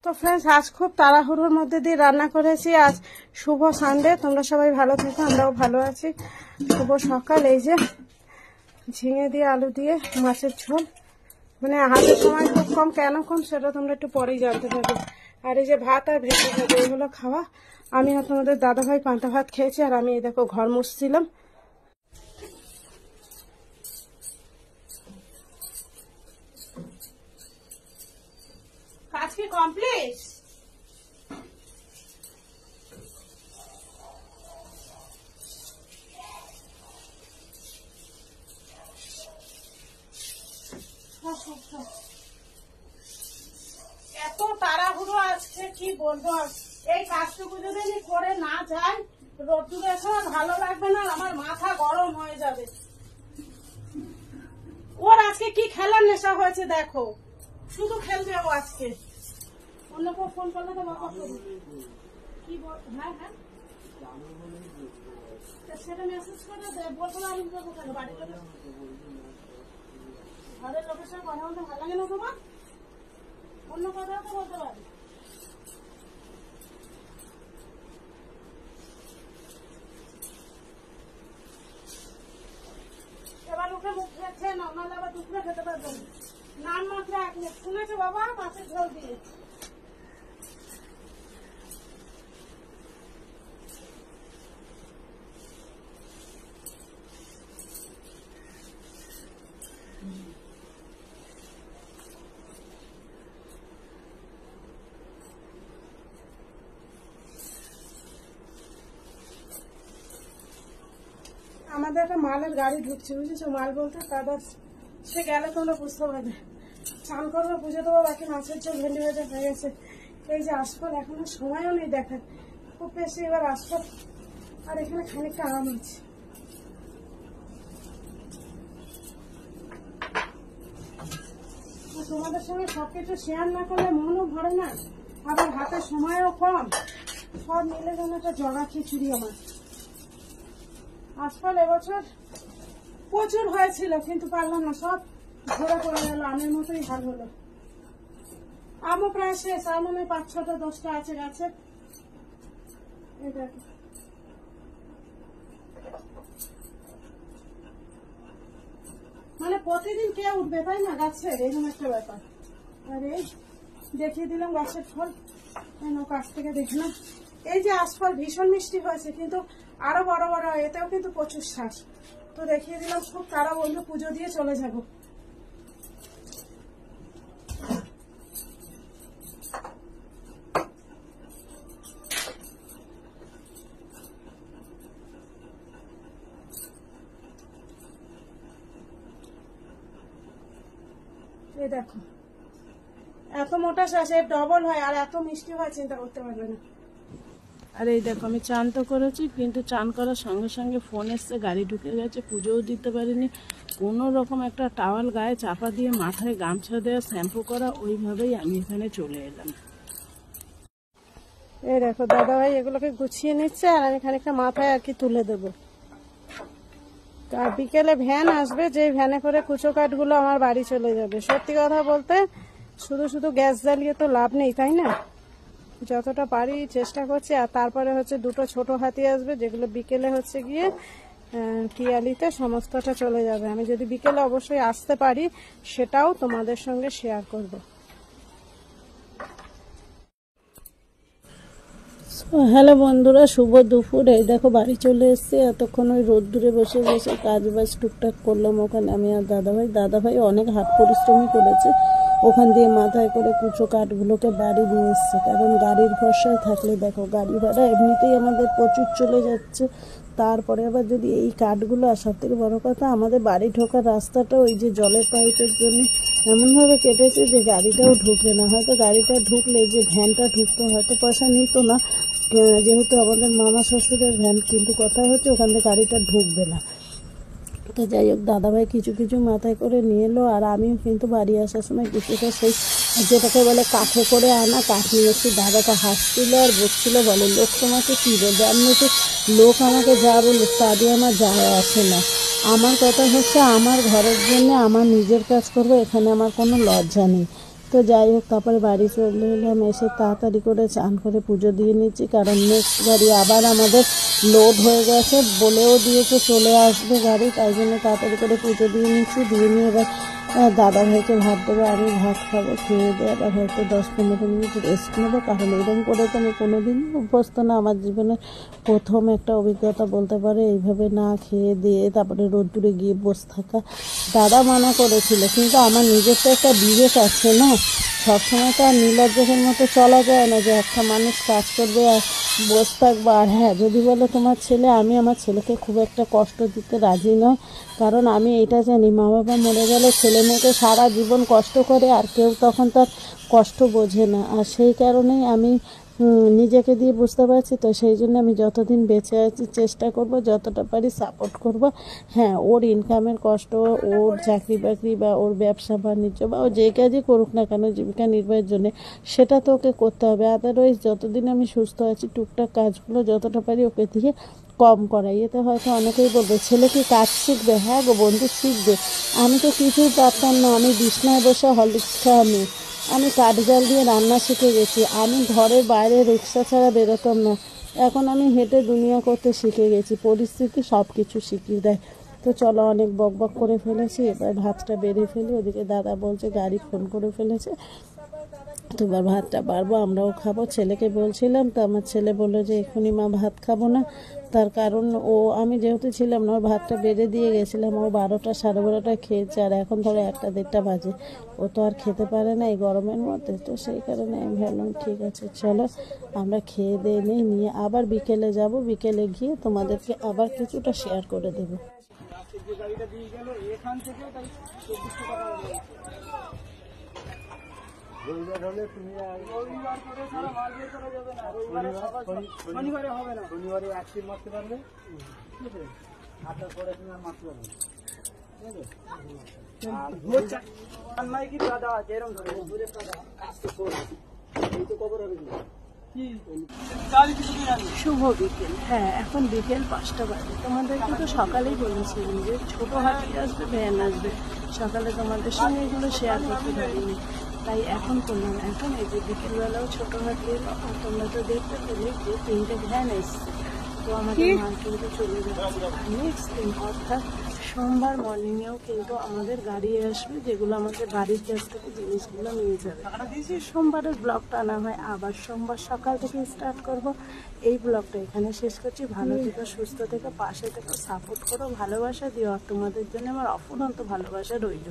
তো ফ্রেন্ডস, আজ খুব তাড়াহুড়োর মধ্যে দিয়ে রান্না করেছি। আজ শুভ সানডে, তোমরা সবাই ভালো থেকো, আমরাও ভালো আছি। শুভ সকাল। এই যে ঝিঙে দিয়ে আলু দিয়ে মাছের ঝোল, মানে হাতের সময় খুব কম, কেন কম সেটা তোমরা একটু পরেই জানতে পারবে। আর এই যে ভাত আর ভেজে ভেজে এগুলো খাওয়া। আমি আর তোমাদের দাদাভাই পান্তা ভাত খেয়েছি, আর আমি এই দেখো ঘর মুছছিলাম। কাজ কি কমপ্লিট? এত তাড়াহুড়ো আজকে কি বলবো। এই কাজটুকু যদি আমি করে না যাই, রোদ্দুরের সময় ভালো লাগবে না, আমার মাথা গরম হয়ে যাবে। ওর আজকে কি খেলার নেশা হয়েছে দেখো, শুধু খেলবে ও আজকে। অন্য কেউ ফোন করলে তো বাবা কি বল। হ্যাঁ হ্যাঁ, সেটা মেসেজ করে বলবো না। আমি বলবো কেন, বাড়ির লোকের ঘরের লোকের সঙ্গে কথা বলতে ভালো লাগে না তোমার? অন্য কথাও তো বলতে পারি। এবার উঠে মুখ খেয়ে নাও, নাহলে আবার দুপুরে খেতে পারবে না। নান মাত্র 1 মিনিট শুনেছো বাবা, মাছের ঝোল দিয়ে। আমাদের একটা মালের গাড়ি ঢুকছে, বুঝেছো? মাল বলতে দাদা, সে গেলে তোমরা বুঝতে পারবে। চান করবো, পুজো দেবো, বাকি মাছের ঝোল ভেন্ডি ভাজা হয়ে গেছে। এই যে আশফল, এখনো সময়ও নেই দেখার খুব বেশি। এবার আশফল, আর এখানে খানিকটা আম আছে। তোমাদের সঙ্গে সবকিছু শেয়ার না করলে মনও ভরে না, আবার হাতে সময়ও কম। সব মিলে যেন একটা জগা খিচুড়ি আমার। আশফল এবছর প্রচুর হয়েছিল, কিন্তু পারলাম না, সব ঝরে পড়ে গেল। আমের মতোই হাল হলো। আমও প্রায় শেষ, আম মনে 5-6টা 10টা আছে গাছে। এই দেখো, মানে প্রতিদিন কে উঠবে তাই না গাছে, এরকম একটা ব্যাপার। আর এই দেখিয়ে দিলাম গাছের ফল, কাছ থেকে দেখলাম। এই যে আশফল ভীষণ মিষ্টি হয়েছে, কিন্তু আরো বড় বড় হয়, এতেও কিন্তু প্রচুর শ্বাস। তো দেখিয়ে দিলাম, খুব তারা বললো পুজো দিয়ে চলে যাব। এই দেখো, এত মোটা শ্বাস, এর ডবল হয়, আর এত মিষ্টি হয় চিন্তা করতে পারবে না। আর এই দেখো, আমি চান তো করেছি, কিন্তু চান করার সঙ্গে সঙ্গে ফোন এসছে, গাড়ি ঢুকে গেছে, পুজোও দিতে পারিনি। কোনো রকম একটা টাওয়াল গায়ে চাপা দিয়ে, মাথায় গামছা দেওয়া, শ্যাম্পু করা, ওইভাবেই আমি এখানে চলে এলাম। এই দেখো দাদাভাই এগুলোকে গুছিয়ে নিচ্ছে, আর আমি খানিকটা মাথায় আর কি তুলে দেবো। আর বিকেলে ভ্যান আসবে, যে ভ্যানে করে কুচো কাঠগুলো আমার বাড়ি চলে যাবে। সত্যি কথা বলতে, শুধু শুধু গ্যাস জ্বালিয়ে তো লাভ নেই, তাই না? যতটা পারি চেষ্টা করছি। আর তারপরে হচ্ছে 2টো ছোট হাতি আসবে, যেগুলো বিকেলে হচ্ছে গিয়ে টিয়ালিতে সমস্তটা চলে যাবে। আমি যদি বিকেলে অবশ্যই আসতে পারি, সেটাও তোমাদের সঙ্গে শেয়ার করব। হ্যালো বন্ধুরা, শুভ দুপুর। এই দেখো বাড়ি চলে এসেছি। এতক্ষণ ওই রোদ্দুরে বসে বসে কাজ বাজ টুকটাক করলাম ওখানে, আমি আর দাদাভাই অনেক হাত পরিশ্রমই করেছে। ওখান দিয়ে মাথায় করে কুচো কাঠগুলোকে বাড়ি নিয়ে এসছে, কারণ গাড়ির ভরসায় থাকলে দেখো গাড়ি ভাড়া এমনিতেই আমাদের প্রচুর চলে যাচ্ছে। তারপরে আবার যদি এই কাঠগুলো, আর সব থেকে বড় কথা, আমাদের বাড়ি ঢোকার রাস্তাটা ওই যে জলের পাইপের জন্য এমনভাবে কেটেছে যে গাড়িটাও ঢুকবে না। হয়তো গাড়িটা ঢুকলে, যে ভ্যানটা ঢুকতে হয়তো পয়সা নিত না, যেহেতু আমাদের মামা শ্বশুরের ভ্যান, কিন্তু কথা হচ্ছে ওখান থেকে গাড়িটা ঢুকবে না। তো যাই হোক, দাদাভাই কিছু কিছু মাথায় করে নিয়ে এলো, আর আমিও কিন্তু বাড়ি আসার সময় কিছুটা সেই যেটাকে বলে কাঠে করে আনা কাঠ নিয়ে এসেছি। দাদাটা হাসছিল আর বলছিল, বলে লোক তোমাকে কী বলবে। আমি তো লোক আমাকে যা বলুক তা দিয়ে আমার যায় আসে না। আমার কথা হচ্ছে, আমার ঘরের জন্য আমার নিজের কাজ করবো, এখানে আমার কোনো লজ্জা নেই। তো তো যাই হোক, তারপরে বাড়ি চলে এলাম। এসে তাড়াতাড়ি করে চান করে পুজো দিয়ে নিচ্ছি, কারণ নেক্সট গাড়ি আবার আমাদের লোড হয়ে গেছে, বলেও দিয়েছে চলে আসবে গাড়ি, তাই জন্য তাড়াতাড়ি করে পুজো দিয়ে নিচ্ছি। দিয়ে নিয়ে এবার দাদা ভাইকে ভাত দেবো, আমি ভাত খাবো, খেয়ে দিয়ে আবার হয়তো 10-15 মিনিট রেস্ট নেবো, কারণ এরকম করে তো আমি কোনোদিন অভ্যস্ত না। আমার জীবনের প্রথম একটা অভিজ্ঞতা বলতে পারে, এইভাবে না খেয়ে দিয়ে তারপরে রোদ্দুরে গিয়ে বসে থাকা। দাদা মানা করেছিল, কিন্তু আমার নিজের তো একটা বিবেক আছে না, সবসময় তো আর নির্লজ্জের মতো চলা যায় না যে একটা মানুষ কাজ করবে আর বসে থাকবো। আর হ্যাঁ, যদি বলে তোমার ছেলে, আমি আমার ছেলেকে খুব একটা কষ্ট দিতে রাজি নয়, কারণ আমি এটা জানি মা বাবা মরে গেলে ছেলে মেয়েকে সারা জীবন কষ্ট করে, আর কেউ তখন তার কষ্ট বোঝে না। আর সেই কারণেই আমি নিজেকে দিয়ে বুঝতে পারছি, তো সেই জন্য আমি যতদিন বেঁচে আছি চেষ্টা করব যতটা পারি সাপোর্ট করব। হ্যাঁ, ওর ইনকামের কষ্ট, ওর চাকরি বাকরি বা ওর ব্যবসা বাণিজ্য বা ও যে কাজই করুক না কেন জীবিকা নির্বাহের জন্য, সেটা তো ওকে করতে হবে। আদারওয়াইজ যতদিন আমি সুস্থ আছি টুকটাক কাজগুলো যতটা পারি ওকে দিয়ে কম করাই। এতে হয়তো অনেকেই বলবে ছেলে কি কাজ শিখবে? হ্যাঁ গো বন্ধু, শিখবে। আমি তো কিছুই পারতাম না, আমি বিছনায় বসে হরলিক্স খাওয়া মেয়ে, আমি কাঠজাল দিয়ে রান্না শিখে গেছি, আমি ঘরের বাইরে রিক্সা ছাড়া বেরোতাম না, এখন আমি হেঁটে দুনিয়া করতে শিখে গেছি। পরিস্থিতি সব কিছু শিখিয়ে দেয়। তো চলো, অনেক বকবক করে ফেলেছি, এবার ভাতটা বেড়ে ফেলি। ওদিকে দাদা বলছে গাড়ি ফোন করে ফেলেছে, তো এবার ভাতটা বাড়বো, আমরাও খাবো। ছেলেকে বলছিলাম, তো আমার ছেলে বললো যে এখনই মা ভাত খাবো না, তার কারণ আমি যেহেতু ছিলাম না, ওর ভাতটা বেড়ে দিয়ে গেছিলাম, ও 12টা 12:30 খেয়েছে, আর এখন ধরো 1-1:30 বাজে, ও তো আর খেতে পারে না এই গরমের মধ্যে। তো সেই কারণে আমি ভাবলাম ঠিক আছে চলো আমরা খেয়ে দিয়ে নিয়ে আবার বিকেলে যাব, বিকেলে গিয়ে তোমাদেরকে আবার কিছুটা শেয়ার করে দেবো। রবিবার হলে তুমি শনিবারে হবে না, শনিবারে একদিন মারতে পারবে, ঠিক আছে, আটটার পরে তুমি আর মারতে পারবে, ঠিক আছে। কি দাদা যেরকম কাজ তো করবে, এই তো খবর হবে শুভ বিকেল। হ্যাঁ, এখন বিকেল 5টা বাজে। তোমাদেরকে তো সকালেই বলেছিলাম যে ছোটো হাতি আসবে, ভ্যান আসবে, সকালে তোমাদের সঙ্গে এগুলো শেয়ার করতে পারিনি, তাই এখন করলাম। এখন এই যে বিকেলবেলাও ছোটো হাতি এলো, আর তোমরা তো দেখতে পেলে যে 3টে ভ্যান এসছে। তো আমাদের মার্কেটে চলে যাচ্ছে। নেক্সট দিন অর্থাৎ সোমবার মর্নিংয়েও কিন্তু আমাদের গাড়ি আসবে, যেগুলো আমাদের বাড়ির কাছ থেকে জিনিসগুলো নিয়ে যাবে। সোমবারের ব্লগটা আনা হয় আবার সোমবার সকাল থেকে স্টার্ট করব। এই ব্লগটা এখানে শেষ করছি। ভালো থেকো, সুস্থ থেকো, পাশে থেকো, সাপোর্ট করো, ভালোবাসা দিও, আর তোমাদের জন্য আমার অফুরন্ত ভালোবাসা রইল।